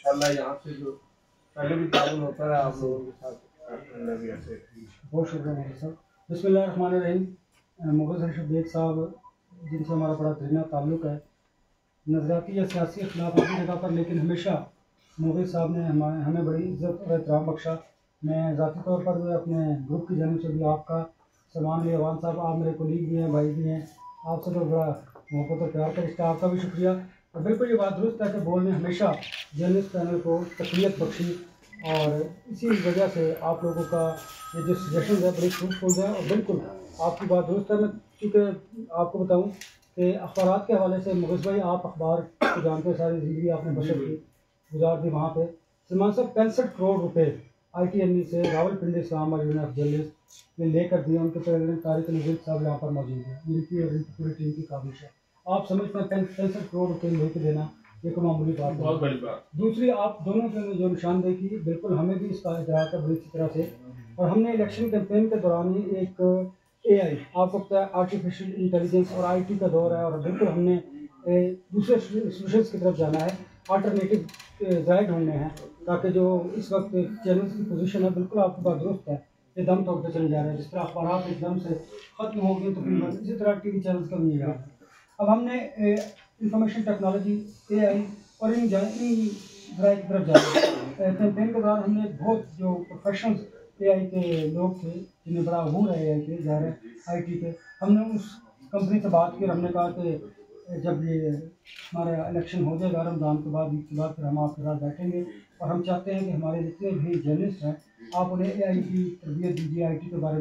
इंशाल्लाह यहाँ से जो पहले भी ताउन होता है आप लोगों के साथ भी ऐसे। बहुत शुक्रिया मोहम्मद साहब। बिस्मिल्लाहिर्रहमानिर्रहीम। मुग़ल शफीक साहब जिनसे हमारा बड़ा दरीना ताल्लुक़ है, नज़रियाती या सियासी इख्तिलाफ अपनी जगह पर, लेकिन हमेशा मुग़ल साहब ने हमें बड़ी इज़्ज़त और एहतराम बख्शा। मैं ज़ाती तौर पर भी अपने ग्रुप की जानिब से भी आपका सलमान अवान साहब, आप मेरे कोलीग भी हैं, भाई भी हैं, आपसे तो बड़ा मोहब्बत और प्यार का रिश्ता, आपका भी शुक्रिया। और बिल्कुल ये बात दुरुस्त है कि बोल ने हमेशा जर्नलिस्ट पैनल को तक़वियत बख्शी और इसी वजह से आप लोगों का ये जो सजेशन है बड़ी फ्रूटफुल है। और बिल्कुल आपकी बात दुरुस्त है। मैं चूँकि आपको बताऊँ कि अखबारात के हवाले से मुग़िज़ भाई, आप अखबार को जानते हैं, सारी ज़िंदगी आपने बशर की गुजार दी वहाँ पे। सलमान साहब 65 करोड़ रुपए ITNE से Rawalpindi Islamabad union of journalist ने लेकर दिए। उनके प्रेसिडेंट तारिक नज़ीर साहब यहाँ पर मौजूद हैं। इनकी और इनकी पूरी टीम की काबिश है। आप समझते हैं 65 करोड़ रुपए लेकर देना ये कोई मामूली बात नहीं, बहुत बड़ी बात। दूसरी, आप दोनों ने जो निशानदेही की, बिल्कुल हमें भी इसका इजहार है बड़ी अच्छी तरह से। और हमने इलेक्शन कैंपेन के दौरान ही एक AI, आपको पता है आर्टिफिशियल इंटेलिजेंस और IT का दौर है, और बिल्कुल हमने दूसरे सोल्यूशंस की तरफ जाना है, अल्टरनेटिव ज़ायद ढूंढने हैं, ताकि जो इस वक्त चैनल्स की पोजीशन है, बिल्कुल आपकी बात दुरुस्त है, ये दम तोड़ते चले जा रहे हैं। जिस तरह अखबार एकदम से ख़त्म हो गए, तो फिर इसी तरह TV चैनल्स का भी यही हाल है। अब हमने इंफॉर्मेशन टेक्नोलॉजी, AI और इन ज़राए की तरफ जाना है। कैंपेन के दौरान हमने बहुत जो प्रोफेशनल्स AI के लोग थे, जिन्हें बड़ा अबूर है AI के, ज़ाहिर है IT के, हमने उस कंपनी से बात की और हमने कहा कि जब ये हमारा इलेक्शन हो जाएगा रमज़ान के बाद, ईद के बाद, फिर हम आपके साथ बैठेंगे और हम चाहते हैं कि हमारे जितने भी जर्नलिस्ट हैं, आप उन्हें AI की तरबियत दीजिए, IT के बारे में